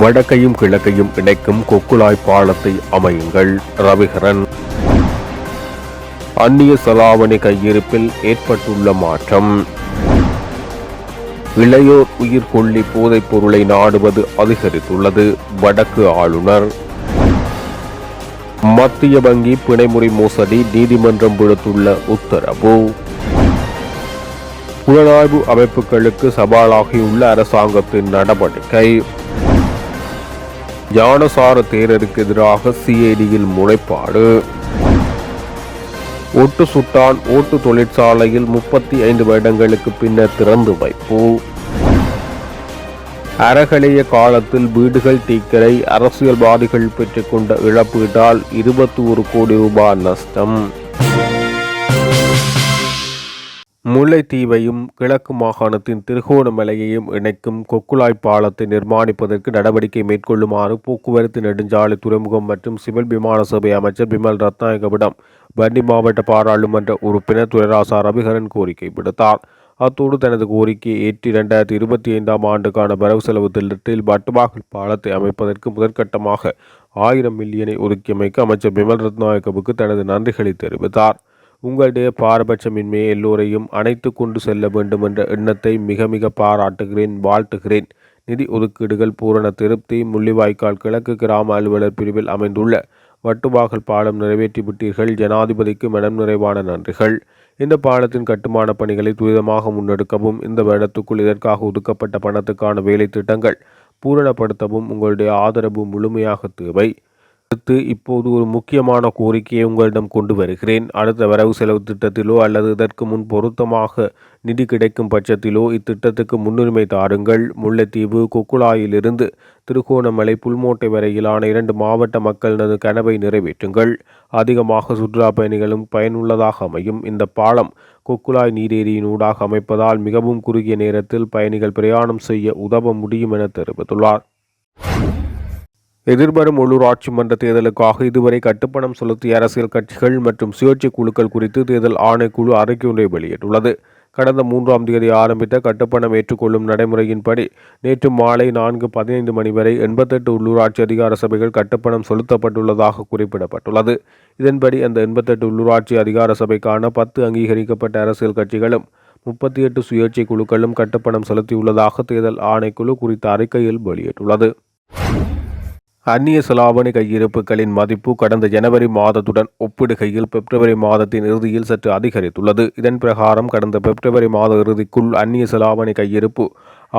வடக்கையும் கிழக்கையும் இணைக்கும் கொக்குழாய் பாலத்தை அமையுங்கள். ரவிகரன். அந்நிய செலாவணி கையிருப்பில் ஏற்பட்டுள்ள மாற்றம். இளையோர் உயிர்கொல்லி போதைப் பொருளை நாடுவது அதிகரித்துள்ளது. வடக்கு ஆளுநர். மத்திய வங்கி பிணைமுறை மோசடி நீதிமன்றம் விடுத்துள்ள உத்தரவு. புலனாய்வு அமைப்புகளுக்கு சவாலாகியுள்ள அரசாங்கத்தின் நடவடிக்கை. ஞானசார தேரருக்கு எதிராக சிஐடியில் முறைப்பாடு. ஒட்டு சுட்டான் ஓட்டு தொழிற்சாலையில் 35 வருடங்களுக்கு பின்னர் திறந்து வைப்பு. அறகலைய காலத்தில் வீடுகள் தீக்கரை அரசியல்வாதிகள் பெற்றுக்கொண்ட இழப்பீட்டால் 21 கோடி ரூபாய் நஷ்டம். முல்லைத்தீவையும் கிழக்கு மாகாணத்தின் திருகோணமலையையும் இணைக்கும் கொக்குழாய் பாலத்தை நிர்மாணிப்பதற்கு நடவடிக்கை மேற்கொள்ளுமாறு போக்குவரத்து நெடுஞ்சாலை துறைமுகம் மற்றும் சிவில் விமான சேவை அமைச்சர் பிமல் ரத்நாயகவிடம் வன்னி மாவட்ட பாராளுமன்ற உறுப்பினர் துரைராசா ரவிகரன் கோரிக்கை விடுத்தார். அத்தோடு தனது கோரிக்கையை ஏற்று 2025 ஆண்டுக்கான வரவு செலவு திட்டத்தில் வட்டுவாகல் பாலத்தை அமைப்பதற்கு முதற்கட்டமாக 1000 மில்லியனை ஒதுக்கியமைக்கு அமைச்சர் பிமல் ரத்நாயகவுக்கு தனது நன்றிகளை தெரிவித்தார். உங்களுடைய பாரபட்சமின்மையை எல்லோரையும் அணைத்து கொண்டு செல்ல வேண்டும் என்ற எண்ணத்தை மிக பாராட்டுகிறேன், வாழ்த்துகிறேன். நிதி ஒதுக்கீடுகள் பூரண திருப்தி. முள்ளிவாய்க்கால் கிழக்கு கிராம அலுவலர் பிரிவில் அமைந்துள்ள வட்டுவாகல் பாலம் நிறைவேற்றிவிட்டீர்கள். ஜனாதிபதிக்கு மனம் நிறைவான நன்றிகள். இந்த பாலத்தின் கட்டுமான பணிகளை துரிதமாக முன்னெடுக்கவும் இந்த வருடத்துக்குள் இதற்காக ஒதுக்கப்பட்ட பணத்துக்கான வேலை திட்டங்கள் பூரணப்படுத்தவும் உங்களுடைய ஆதரவு முழுமையாக தேவை. அடுத்து இப்போது ஒரு முக்கியமான கோரிக்கையை உங்களிடம் கொண்டு வருகிறேன். அடுத்த வரவு செலவு திட்டத்திலோ அல்லது இதற்கு முன் பொருத்தமாக நிதி கிடைக்கும் பட்சத்திலோ இத்திட்டத்துக்கு முன்னுரிமை தாருங்கள். முல்லைத்தீவு கொக்குழாயிலிருந்து திருகோணமலை புல்மோட்டை வரையிலான 2 மாவட்ட மக்களினது கனவை நிறைவேற்றுங்கள். அதிகமாக சுற்றுலா பயணிகளும் பயனுள்ளதாக அமையும். இந்த பாலம் கொக்குழாய் நீரேரியின் ஊடாக அமைப்பதால் மிகவும் குறுகிய நேரத்தில் பயணிகள் பிரயாணம் செய்ய உதவ முடியும் என தெரிவித்துள்ளார். எதிர்வரும் உள்ளூராட்சி மன்ற தேர்தலுக்காக இதுவரை கட்டுப்பணம் செலுத்திய அரசியல் கட்சிகள் மற்றும் சுயேட்சை குழுக்கள் குறித்து தேர்தல் ஆணைக்குழு அறிக்கை ஒன்றை வெளியிட்டுள்ளது. கடந்த 3ஆம் தேதி ஆரம்பித்த கட்டுப்பணம் ஏற்றுக்கொள்ளும் நடைமுறையின்படி நேற்று மாலை 4:15 மணி வரை 88 உள்ளூராட்சி அதிகார சபைகள் கட்டுப்பணம் செலுத்தப்பட்டுள்ளதாக குறிப்பிடப்பட்டுள்ளது. இதன்படி அந்த 88 உள்ளூராட்சி அதிகார சபைக்கான 10 அங்கீகரிக்கப்பட்ட அரசியல் கட்சிகளும் 38 சுயேட்சை குழுக்களும் கட்டுப்பணம் செலுத்தியுள்ளதாக தேர்தல் ஆணைக்குழு குறித்த அறிக்கையில் வெளியிட்டுள்ளது. அந்நிய செலாவணி கையிருப்புகளின் மதிப்பு கடந்த ஜனவரி மாதத்துடன் ஒப்பிடுகையில் பிப்ரவரி மாதத்தின் இறுதியில் சற்று அதிகரித்துள்ளது. இதன் பிரகாரம் கடந்த பிப்ரவரி மாத இறுதிக்குள் அந்நிய செலாவணி கையிருப்பு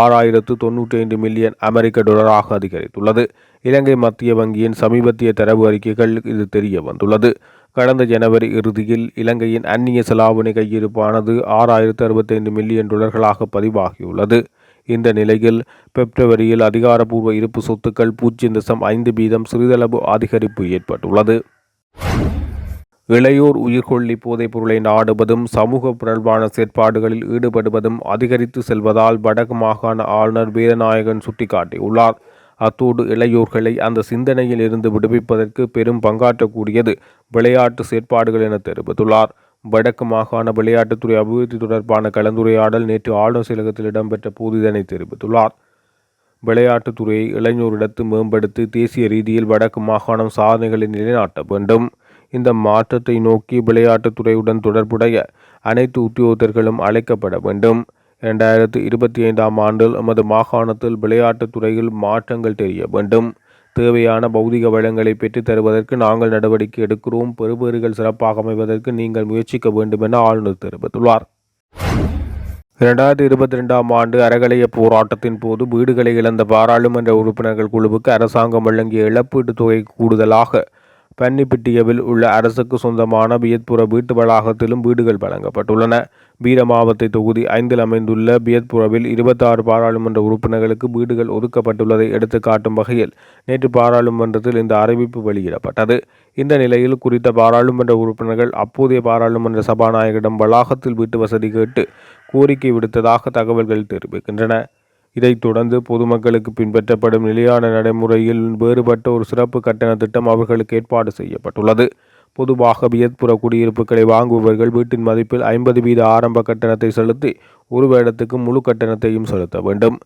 6095 மில்லியன் அமெரிக்க டாலராக அதிகரித்துள்ளது. இலங்கை மத்திய வங்கியின் சமீபத்திய தரவு அறிக்கைகள் இது தெரிய வந்துள்ளது. கடந்த ஜனவரி இறுதியில் இலங்கையின் அந்நிய செலாவணி கையிருப்பானது 6065 மில்லியன் டாலர்களாக பதிவாகியுள்ளது. இந்த நிலையில் பிப்ரவரியில் அதிகாரப்பூர்வ இருப்பு சொத்துக்கள் 0.5% சிறிதளவு அதிகரிப்பு ஏற்பட்டுள்ளது. இளையோர் உயிர்கொல்லி போதைப் பொருளை நாடுவதும் சமூக பிறழ்வான செயற்பாடுகளில் ஈடுபடுவதும் அதிகரித்து செல்வதால் வடக்கு மாகாண ஆளுநர் வேதநாயகன் சுட்டிக்காட்டியுள்ளார். அத்தோடு இளையோர்களை அந்த சிந்தனையில் இருந்து விடுவிப்பதற்கு பெரும் பங்காற்றக்கூடியது விளையாட்டு செயற்பாடுகள் என தெரிவித்துள்ளார். வடக்கு மாகாண விளையாட்டுத்துறை அபிவிருத்தி தொடர்பான கலந்துரையாடல் நேற்று ஆளுநர் செயலகத்தில் இடம்பெற்ற போது இதனை தெரிவித்துள்ளார். விளையாட்டுத்துறையை இளைஞரிடத்து மேம்படுத்தி தேசிய ரீதியில் வடக்கு மாகாணம் சாதனைகளை நிலைநாட்ட வேண்டும். இந்த மாற்றத்தை நோக்கி விளையாட்டுத்துறையுடன் தொடர்புடைய அனைத்து உத்தியோகத்தர்களும் அழைக்கப்பட வேண்டும். 2025 ஆண்டில் எமது மாகாணத்தில் விளையாட்டுத்துறையில் மாற்றங்கள் தெரிய வேண்டும். தேவையான பௌதிக வளங்களை பெற்றுத் தருவதற்கு நாங்கள் நடவடிக்கை எடுக்கிறோம். பெறுபேறுகள் சிறப்பாக அமைவதற்கு நீங்கள் முயற்சிக்க வேண்டும் என ஆளுநர் தெரிவித்துள்ளார். 2022 ஆண்டு அறகலைய போராட்டத்தின் போது வீடுகளை இழந்த பாராளுமன்ற உறுப்பினர்கள் குழுவுக்கு அரசாங்கம் வழங்கிய இழப்பீட்டுத் தொகை கூடுதலாக பன்னிப்பிட்டியவில் உள்ள அரசுக்கு சொந்தமான பியத்புர வீட்டு வளாகத்திலும் வீடுகள் வழங்கப்பட்டுள்ளன. வீரமாவத்தை தொகுதி 5 அமைந்துள்ள பியத்புரவில் 26 பாராளுமன்ற உறுப்பினர்களுக்கு வீடுகள் ஒதுக்கப்பட்டுள்ளதை எடுத்து காட்டும் வகையில் நேற்று பாராளுமன்றத்தில் இந்த அறிவிப்பு வெளியிடப்பட்டது. இந்த நிலையில் குறித்த பாராளுமன்ற உறுப்பினர்கள் அப்போதைய பாராளுமன்ற சபாநாயகரிடம் வளாகத்தில் வீட்டு வசதி கேட்டு கோரிக்கை விடுத்ததாக தகவல்கள் தெரிவிக்கின்றன. இதைத் தொடர்ந்து பொதுமக்களுக்கு பின்பற்றப்படும் நிலையான நடைமுறையில் வேறுபட்ட ஒரு சிறப்பு கட்டண திட்டம் அவர்களுக்கு ஏற்பாடு செய்யப்பட்டுள்ளது. பொதுவாக பியத்புர குடியிருப்புகளை வாங்குபவர்கள் வீட்டின் மதிப்பில் 50% ஆரம்ப கட்டணத்தை செலுத்தி ஒரு வருடத்துக்கு முழு கட்டணத்தையும் செலுத்த வேண்டும்.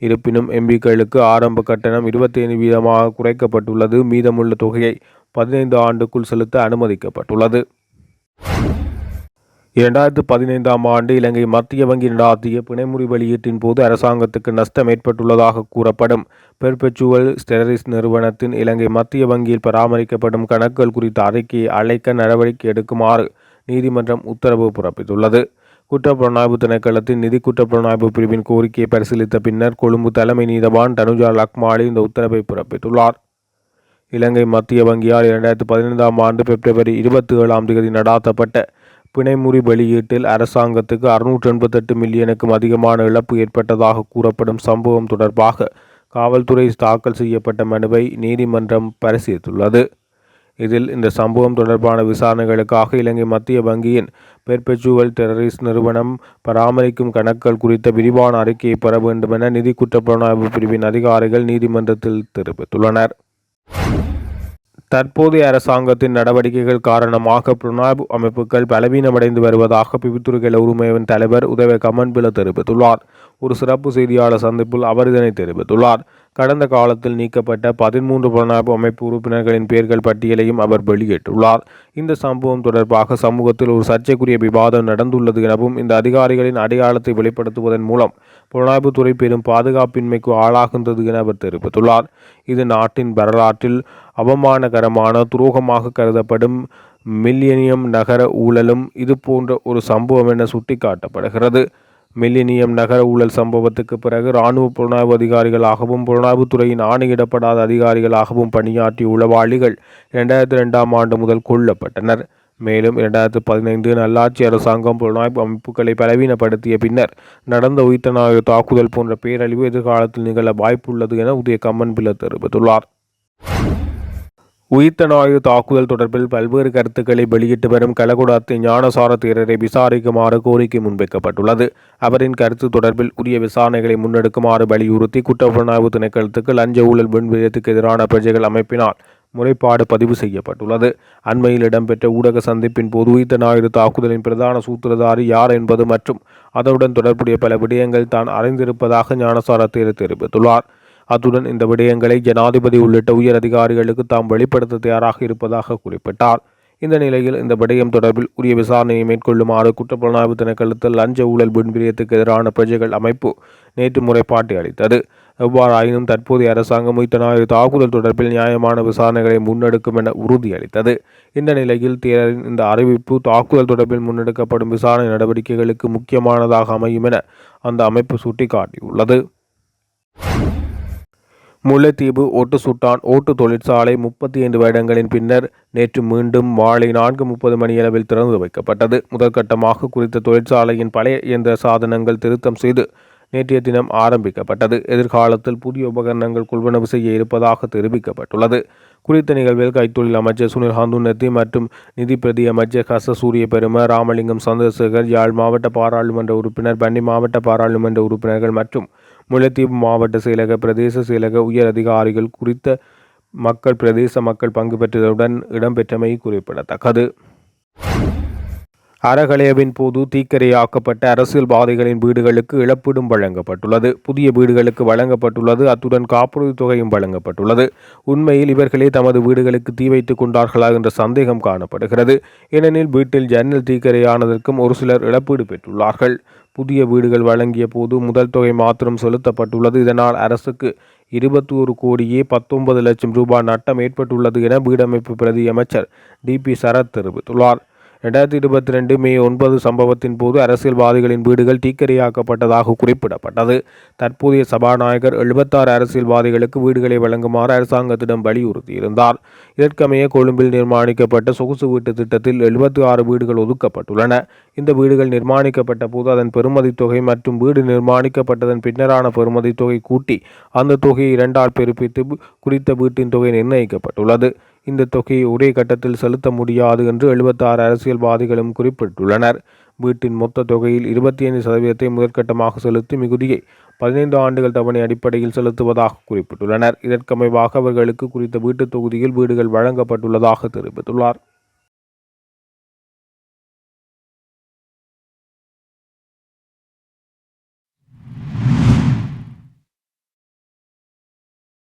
இருப்பினும் எம்பிக்களுக்கு ஆரம்ப கட்டணம் 25% குறைக்கப்பட்டுள்ளது. மீதமுள்ள தொகையை 15 ஆண்டுக்குள் செலுத்த அனுமதிக்கப்பட்டுள்ளது. 2015ஆம் ஆண்டு இலங்கை மத்திய வங்கி நடாத்திய பிணைமுறி வெளியீட்டின் போது அரசாங்கத்துக்கு நஷ்டம் ஏற்பட்டுள்ளதாக கூறப்படும் பெர்பெச்சுவல் ஸ்டெரரிஸ் நிறுவனத்தின் இலங்கை மத்திய வங்கியில் பராமரிக்கப்படும் கணக்குகள் குறித்த அறிக்கையை அழைக்க நடவடிக்கை எடுக்குமாறு நீதிமன்றம் உத்தரவு பிறப்பித்துள்ளது. குற்றப்புலனாய்வு திணைக்களத்தின் நிதி குற்றப்புலனாய்வு பிரிவின் கோரிக்கையை பரிசீலித்த பின்னர் கொழும்பு தலைமை நீதவான் தனுஜா லக்மாலி இந்த உத்தரவை பிறப்பித்துள்ளார். இலங்கை மத்திய வங்கியால் 2015ஆம் ஆண்டு பிப்ரவரி 27ஆம் தேதி நடாத்தப்பட்ட பிணைமுறி வெளியீட்டில் அரசாங்கத்துக்கு 688 மில்லியனுக்கும் அதிகமான இழப்பு ஏற்பட்டதாக கூறப்படும் சம்பவம் தொடர்பாக காவல்துறை தாக்கல் செய்யப்பட்ட மனுவை நீதிமன்றம் பரிசீலித்துள்ளது. இதில் இந்த சம்பவம் தொடர்பான விசாரணைகளுக்காக இலங்கை மத்திய வங்கியின் பெர்பெச்சுவல் டெரரிஸ் நிறுவனம் பராமரிக்கும் கணக்குகள் குறித்த விரிவான அறிக்கையை பெற வேண்டும் என நிதி குற்றப்புலனாய்வு பிரிவின் அதிகாரிகள் நீதிமன்றத்தில் தெரிவித்துள்ளனர். தற்போதைய அரசாங்கத்தின் நடவடிக்கைகள் காரணமாக புலனாய்வு அமைப்புகள் பலவீனமடைந்து வருவதாக பிபித்துறைகள் உரிமையின் தலைவர் உதய கமன்பில தெரிவித்துள்ளார். ஒரு சிறப்பு செய்தியாளர் சந்திப்பில் அவர் இதனை தெரிவித்துள்ளார். கடந்த காலத்தில் நீக்கப்பட்ட 13 புலனாய்வு அமைப்பு உறுப்பினர்களின் பெயர்கள் பட்டியலையும் அவர் வெளியிட்டுள்ளார். இந்த சம்பவம் தொடர்பாக சமூகத்தில் ஒரு சர்ச்சைக்குரிய விவாதம் நடந்துள்ளது எனவும் இந்த அதிகாரிகளின் அடையாளத்தை வெளிப்படுத்துவதன் மூலம் புலனாய்வுத்துறை பெரும் பாதுகாப்பின்மைக்கு ஆளாகின்றது என அவர் தெரிவித்துள்ளார். இது நாட்டின் வரலாற்றில் அவமானகரமான துரோகமாக கருதப்படும் மில்லேனியம் நகர ஊழலும் இது போன்ற ஒரு சம்பவம் என சுட்டிக்காட்டப்படுகிறது. மில்லேனியம் நகர ஊழல் சம்பவத்துக்கு பிறகு இராணுவ புலனாய்வு அதிகாரிகளாகவும் புலனாய்வுத்துறையின் ஆணையிடப்படாத அதிகாரிகளாகவும் பணியாற்றிய உளவாளிகள் 2002ஆம் ஆண்டு முதல் கொல்லப்பட்டனர். மேலும் 2015 நல்லாட்சி அரசாங்கம் புலனாய்வு அமைப்புகளை பலவீனப்படுத்திய பின்னர் நடந்த உயிர்த்தநாயக தாக்குதல் போன்ற பேரழிவு எதிர்காலத்தில் நிகழ வாய்ப்புள்ளது என உதய கம்மன்பில தெரிவித்துள்ளார். உயிர்த்தநாயக தாக்குதல் தொடர்பில் பல்வேறு கருத்துக்களை வெளியிட்டு வரும் கலகுடாத்தை ஞானசார தேரரை விசாரிக்குமாறு கோரிக்கை முன்வைக்கப்பட்டுள்ளது. அவரின் கருத்து தொடர்பில் உரிய விசாரணைகளை முன்னெடுக்குமாறு வலியுறுத்தி குற்றப்புலனாய்வு திணைக்களத்துக்கு லஞ்ச ஊழல் விண்வெளியத்துக்கு எதிரான பிரஜைகள் அமைப்பினால் முறைப்பாடு பதிவு செய்யப்பட்டுள்ளது. அண்மையில் இடம்பெற்ற ஊடக சந்திப்பின் போது உயிர்த்தநாயக தாக்குதலின் பிரதான சூத்திரதாரி யார் என்பது மற்றும் அதனுடன் தொடர்புடைய பல விடயங்கள் தான் அறிந்திருப்பதாக ஞானசார தேரர் தெரிவித்துள்ளார். அத்துடன் இந்த விடயங்களை ஜனாதிபதி உள்ளிட்ட உயர் அதிகாரிகளுக்கு தாம் வெளிப்படுத்த தயாராக இருப்பதாக குறிப்பிட்டார். இந்த நிலையில் இந்த விடயம் தொடர்பில் உரிய விசாரணையை மேற்கொள்ளுமாறு குற்றப்புலனாய்வு திணைக்களத்தில் லஞ்ச ஊழல் விண்வெளியத்துக்கு எதிரான பிரஜைகள் அமைப்பு நேற்று முறைப்பாட்டை அளித்தது. எவ்வாறாயினும் தற்போதைய அரசாங்கம் உயிர்த்தநாயக தாக்குதல் தொடர்பில் நியாயமான விசாரணைகளை முன்னெடுக்கும் என உறுதியளித்தது. இந்த நிலையில் தேரரின் இந்த அறிவிப்பு தாக்குதல் தொடர்பில் முன்னெடுக்கப்படும் விசாரணை நடவடிக்கைகளுக்கு முக்கியமானதாக அமையும் என அந்த அமைப்பு சுட்டிக்காட்டியுள்ளது. முல்லைத்தீவு ஓட்டு சுட்டான் ஓட்டு தொழிற்சாலை 35 வருடங்களின் பின்னர் நேற்று மீண்டும் மாலை 4:30 மணியளவில் திறந்து வைக்கப்பட்டது. முதற்கட்டமாக குறித்த தொழிற்சாலையின் பழைய இயந்திர சாதனங்கள் திருத்தம் செய்து நேற்றைய தினம் ஆரம்பிக்கப்பட்டது. எதிர்காலத்தில் புதிய உபகரணங்கள் கொள்வனவு செய்ய இருப்பதாக தெரிவிக்கப்பட்டுள்ளது. குறித்த நிகழ்வில் கைத்தொழில் அமைச்சர் சுனில் ஹந்துன்னத்தி மற்றும் நிதி பிரதி அமைச்சர் ஹச சூரிய பெரும, ராமலிங்கம் சந்திரசேகர், யாழ் மாவட்ட பாராளுமன்ற உறுப்பினர், பன்னி மாவட்ட பாராளுமன்ற உறுப்பினர்கள் மற்றும் முல்லைத்தீவு மாவட்ட செயலக பிரதேச செயலக உயர் அதிகாரிகள் குறித்த பிரதேச மக்கள் பங்கு பெற்றதுடன் இடம்பெற்றமை குறிப்பிடத்தக்கது. அறகலையவின் போது தீக்கிரையாக்கப்பட்ட அரசியல்வாதிகளின் வீடுகளுக்கு இழப்பீடும் வழங்கப்பட்டுள்ளது. புதிய வீடுகளுக்கு வழங்கப்பட்டுள்ளது. அத்துடன் காப்புறுதி தொகையும் வழங்கப்பட்டுள்ளது. உண்மையில் இவர்களே தமது வீடுகளுக்கு தீ வைத்துக் கொண்டார்களா என்ற சந்தேகம் காணப்படுகிறது. ஏனெனில் வீட்டில் ஜன்னல் தீக்கிரையானதற்கும் ஒரு சிலர் இழப்பீடு பெற்றுள்ளார்கள். புதிய வீடுகள் வழங்கிய போது முதல் தொகை மாத்திரம் செலுத்தப்பட்டுள்ளது. இதனால் அரசுக்கு 21 கோடியே 19 லட்சம் ரூபாய் நட்டம் ஏற்பட்டுள்ளது என வீடமைப்பு பிரதி அமைச்சர் டிபி சரத் தெரிவித்துள்ளார். 2022 மே 9 சம்பவத்தின் போது அரசியல்வாதிகளின் வீடுகள் தீக்கிரையாக்கப்பட்டதாக குறிப்பிடப்பட்டது. தற்போதைய சபாநாயகர் 76 அரசியல்வாதிகளுக்கு வீடுகளை வழங்குமாறு அரசாங்கத்திடம் வலியுறுத்தியிருந்தார். இதற்கமைய கொழும்பில் நிர்மாணிக்கப்பட்ட சொகுசு வீட்டு திட்டத்தில் 76 வீடுகள் ஒதுக்கப்பட்டுள்ளன. இந்த வீடுகள் நிர்மாணிக்கப்பட்ட போது அதன் பெறுமதி தொகை மற்றும் வீடு நிர்மாணிக்கப்பட்டதன் பின்னரான பெறுமதி தொகை கூட்டி அந்த தொகையை 2ஆல் பெருப்பித்து குறித்த வீட்டின் தொகை நிர்ணயிக்கப்பட்டுள்ளது. இந்த தொகையை ஒரே கட்டத்தில் செலுத்த முடியாது என்று 76 அரசியல்வாதிகளும் குறிப்பிட்டுள்ளனர். வீட்டின் மொத்த தொகையில் 25% முதற்கட்டமாக செலுத்தி மிகுதியை 15 ஆண்டுகள் தவணை அடிப்படையில் செலுத்துவதாக குறிப்பிட்டுள்ளனர். இதற்கமைவாக அவர்களுக்கு குறித்த வீட்டுத் தொகுதியில் வீடுகள் வழங்கப்பட்டுள்ளதாக தெரிவித்துள்ளார்.